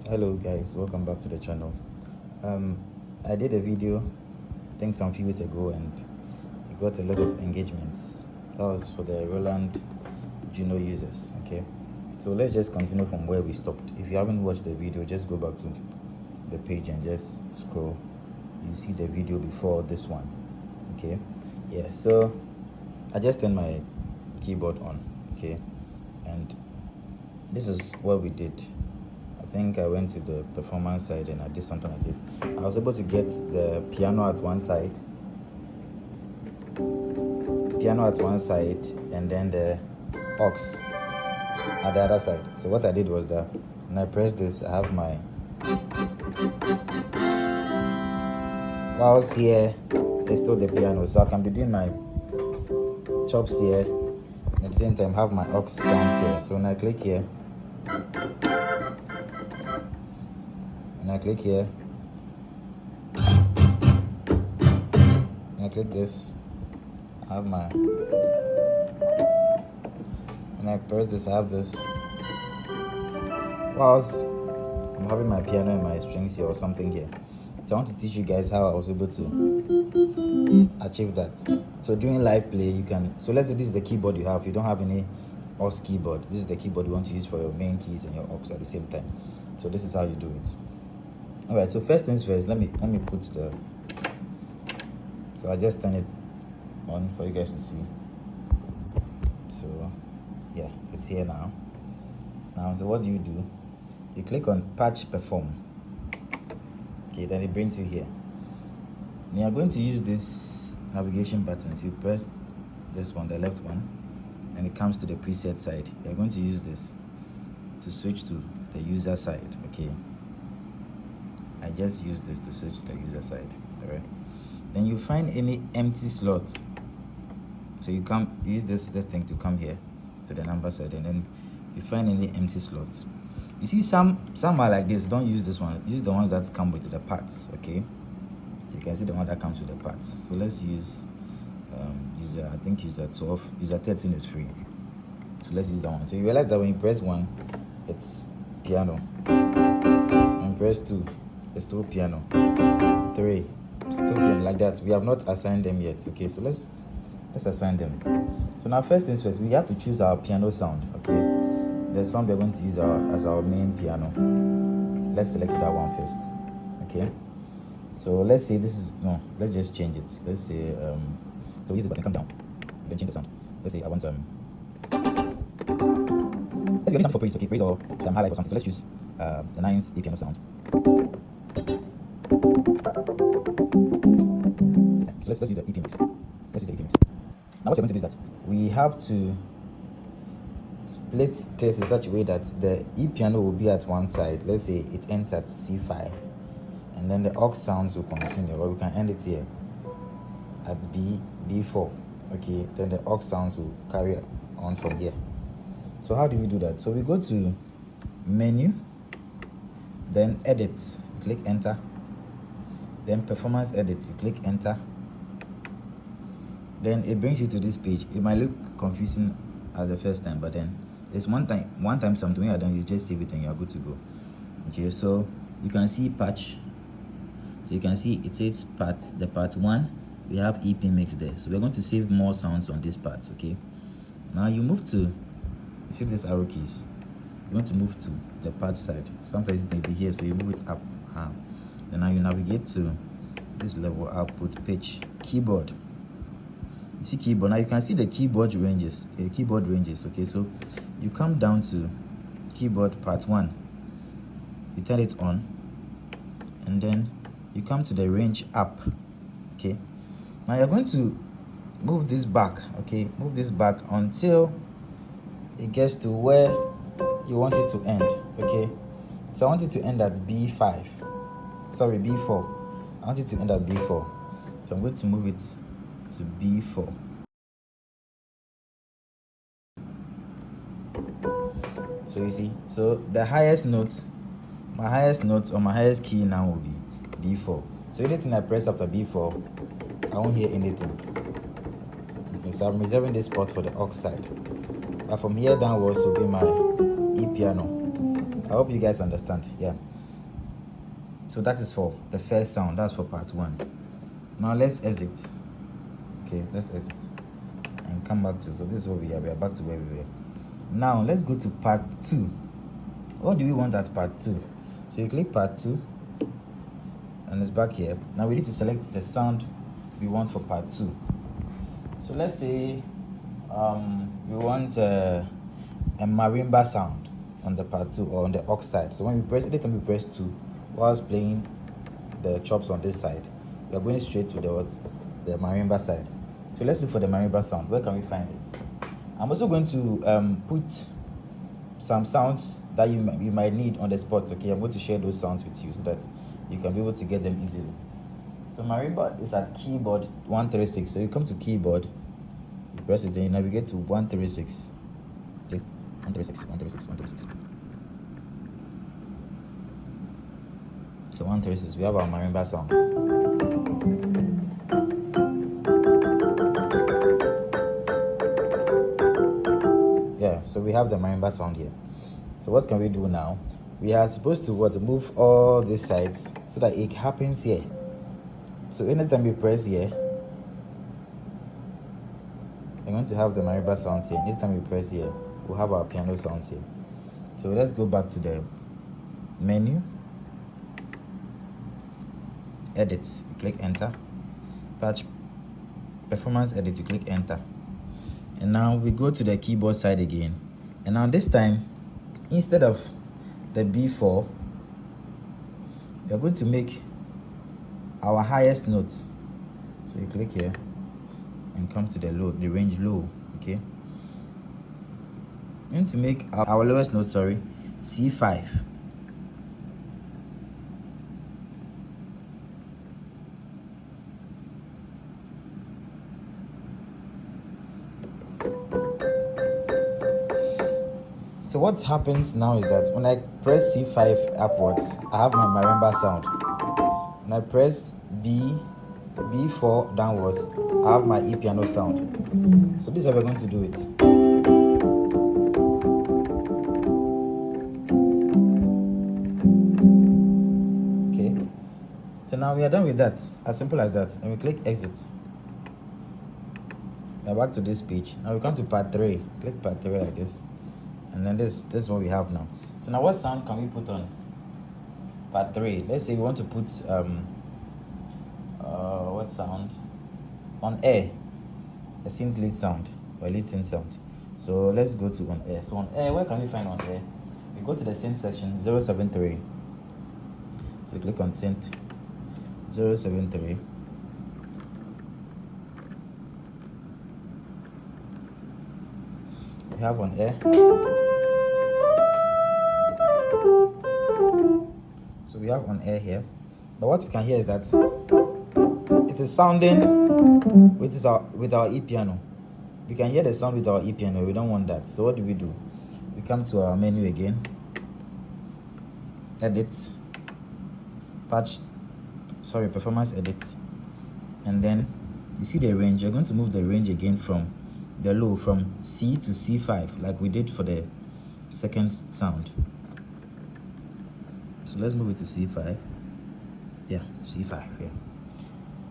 Hello guys, welcome back to the channel. I did a video I think some few weeks ago and it got a lot of engagements. That was for the Roland Juno users. Okay, so let's just continue from where we stopped. If you haven't watched the video, just go back to the page and just scroll. You see the video before this one. Okay, yeah, so I just turned my keyboard on. Okay, and this is what we did. I think I went to the performance side and I did something like this. I was able to get the piano at one side, and then the aux at the other side. So what I did was that when I press this, I have my whilst here it's still the piano, so I can be doing my chops here and at the same time have my aux sounds here. So when I click here, when I click here, when I click this, I have my, when I press this, I have this. Whilst I'm having my piano and my strings here or something here. So I want to teach you guys how I was able to achieve that. So during live play, you can, so let's say this is the keyboard you have. You don't have any aux keyboard. This is the keyboard you want to use for your main keys and your aux at the same time. So this is how you do it. All right, so first things first, let me put the, so I just turn it on for you guys to see. So yeah, it's here now. So what do? You click on patch perform. Okay, then it brings you here. Now you're going to use this navigation buttons. You press this one, the left one, and it comes to the preset side. You're going to use this to switch to the user side. Okay, I just use this to switch to the user side. All right, then you find any empty slots, so you come use this thing to come here to the number side, and then you find any empty slots. You see some are like this. Don't use this one, use the ones that come with the parts. Okay, you can see the one that comes with the parts. So let's use user, I think user 12, user 13 is free, so let's use that one. So you realize that when you press 1, it's piano, and press 2, it's still piano, 3, still piano, like that. We have not assigned them yet. Okay, so let's assign them. So now first things first, we have to choose our piano sound. Okay, the sound we're going to use as our main piano. Let's select that one first. Okay, so let's say this is, no, let's just change it. Let's say so use the button, come down, then change the sound. Let's say I want let's get something for praise. Okay, praise or highlight or something. So let's choose the 9's A piano sound. Yeah, so let's use the EP mix. Let's use the EP mix. Now what we're going to do is that we have to split this in such a way that the E piano will be at one side. Let's say it ends at C5, and then the aux sounds will continue, or we can end it here at B4. Okay, then the aux sounds will carry on from here. So how do we do that? So we go to menu, then edit, click enter, then performance edit, you click enter, then it brings you to this page. It might look confusing at the first time, but then it's one time something when you're done, you just save it and you're good to go. Okay, so you can see patch, so you can see it says the part 1, we have EP mix there, so we're going to save more sounds on this part. Okay, now you move to, you see these arrow keys, you want to move to the part side. Sometimes it may be here, so you move it up. Then now you navigate to this level, output, pitch, keyboard. You see keyboard. Now you can see the keyboard ranges. Okay, so you come down to keyboard part 1, you turn it on, and then you come to the range up. Okay, now you're going to move this back. Okay, move this back until it gets to where you want it to end. Okay, so I want it to end at B4. I want it to end at B4, so I'm going to move it to B4. So you see, so the highest note, my highest note or my highest key now will be B4. So anything I press after B4, I won't hear anything. Okay, so I'm reserving this spot for the aux side, but from here downwards will be my E piano. I hope you guys understand. Yeah, So that is for the first sound. That's for part 1. Now let's exit. Okay, let's exit and come back to, so this is where we are. We are back to where we were. Now let's go to part 2. What do we want at part 2? So you click part 2 and it's back here. Now we need to select the sound we want for part 2. So let's say we want a marimba sound on the part 2 or on the aux side. So when we press, anytime we press 2 whilst playing the chops on this side, we are going straight to the marimba side. So let's look for the marimba sound. Where can we find it? I'm also going to put some sounds that you might need on the spot. Okay, I'm going to share those sounds with you so that you can be able to get them easily. So marimba is at keyboard 136. So you come to keyboard, you press it, then you navigate to 136. Okay, 136, 136, 136. So 136, we have our marimba sound. Yeah, so we have the marimba sound here. So what can we do now? We are supposed to move all these sides so that it happens here. So anytime we press here, we're going to have the marimba sounds here. Anytime we press here, we'll have our piano sounds here. So let's go back to the menu. Edit, you click enter. Patch performance edit, you click enter. And now we go to the keyboard side again. And now this time, instead of the B4, we are going to make our highest note. So you click here and come to the range low. Okay, we need to make our lowest note, C5. So what happens now is that when I press C5 upwards, I have my marimba sound. When I press B4 downwards, I have my E piano sound. So this is how we're going to do it. Okay. So now we are done with that. As simple as that. And we click exit. Now back to this page. Now we come to part 3. Click part 3 like this. And then this is what we have now. So now what sound can we put on part 3? Let's say we want to put what sound on air, a synth lead sound or lead synth sound. So let's go to on air. So on air, where can we find on air? We go to the synth section 073. So you click on synth 073. We have on air. So we have on air here, but what we can hear is that it is sounding with our E piano. We can hear the sound with our E piano. We don't want that. So what do? We come to our menu again, edit, performance edit, and then you see the range. You're going to move the range again from the low, from C to C5, like we did for the second sound. So let's move it to C5. Yeah, C5 here.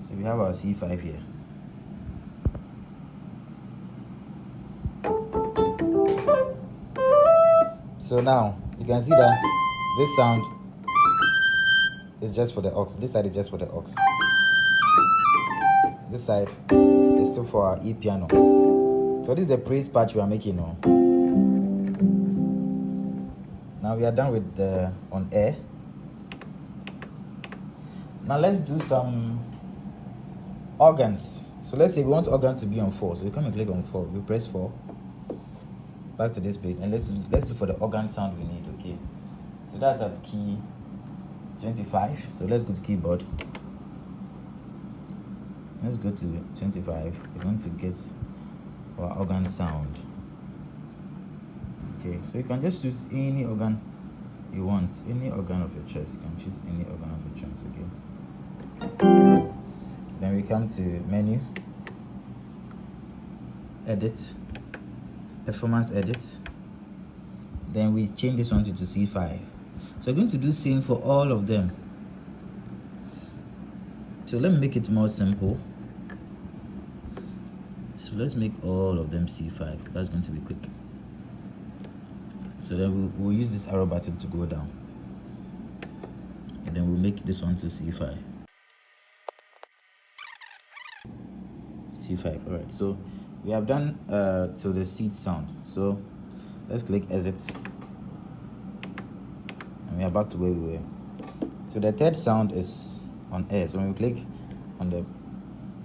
So we have our C5 here. So now you can see that this sound is just for the aux. This side is just for the aux. This side is still for our E piano. So this is the praise patch we are making now. Now we are done with the on air. Now let's do some organs. So let's say we want organ to be on 4. So we come and click on 4. We press 4. Back to this page, and let's look for the organ sound we need. Okay. So that's at key 25. So let's go to keyboard. Let's go to 25. We're going to get our organ sound. Okay, so you can just choose any organ you want, any organ of your choice. You can choose any organ of your choice. Okay. Then we come to menu, edit, performance edit. Then we change this one to C5. So we're going to do same for all of them. So let me make it more simple. So let's make all of them C5. That's going to be quick. So then we'll use this arrow button to go down, and then we'll make this one to C5. C5. All right. So we have done to the seed sound. So let's click exit, and we are back to where we were. So the third sound is on air. So when we click on the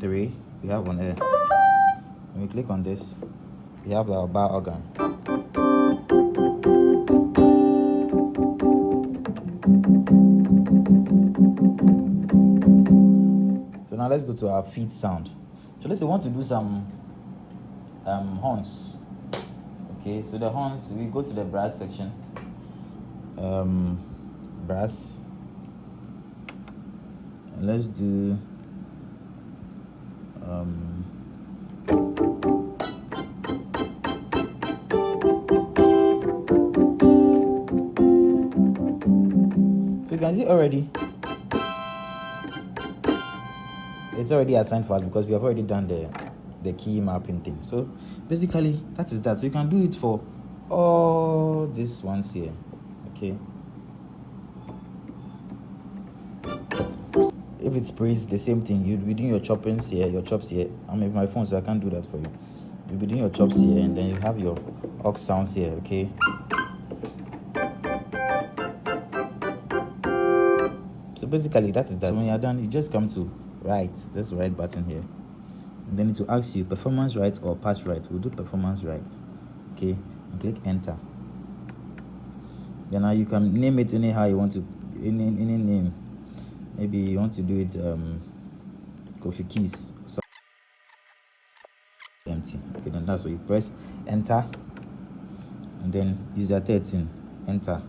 3, we have on air. When we click on this, we have our bar organ. So now let's go to our feet sound. So let's say we want to do some horns. Okay, so the horns, we go to the brass section. Brass. And let's do so you can see already it's already assigned for us because we have already done the key mapping thing. So basically that is that. So you can do it for all these ones here. Okay, if it's praise, the same thing. You'll be doing your choppings here, your chops here. I'm with my phone, so I can't do that for you. You'll be doing your chops here, and then you have your aux sounds here. Okay, so basically that is that. So when you're done, you just come to right, this right button here, and then it will ask you performance right or patch right. We'll do performance right. Okay, and click enter. Then now you can name it anyhow you want to, any name. Maybe you want to do it coffee keys, so empty. Okay, then that's what you press enter, and then user 13 enter.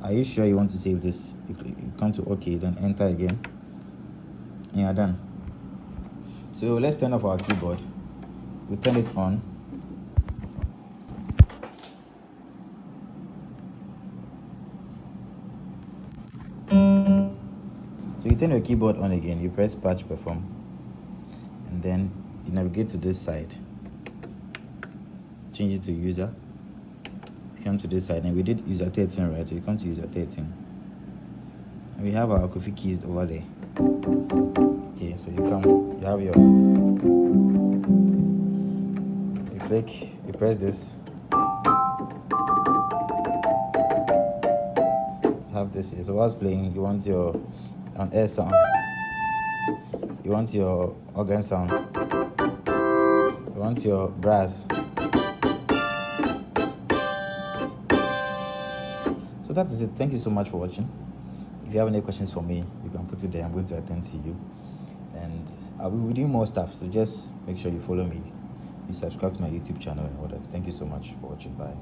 Are you sure you want to save this? You come to OK, then enter again, and you're done. So let's turn off our keyboard. We turn it on. So you turn your keyboard on again, you press patch perform, and then you navigate to this side, change it to user, you come to this side, and we did user 13, right? So you come to user 13, and we have our coffee keys over there. Okay, so you come, you have your, you click, you press this, you have this here. So whilst playing, you want your on air sound, you want your organ sound, you want your brass. So that is it. Thank you so much for watching. If you have any questions for me, you can put it there. I'm going to attend to you, and I will be doing more stuff, so just make sure you follow me, you subscribe to my YouTube channel and all that. Thank you so much for watching. Bye.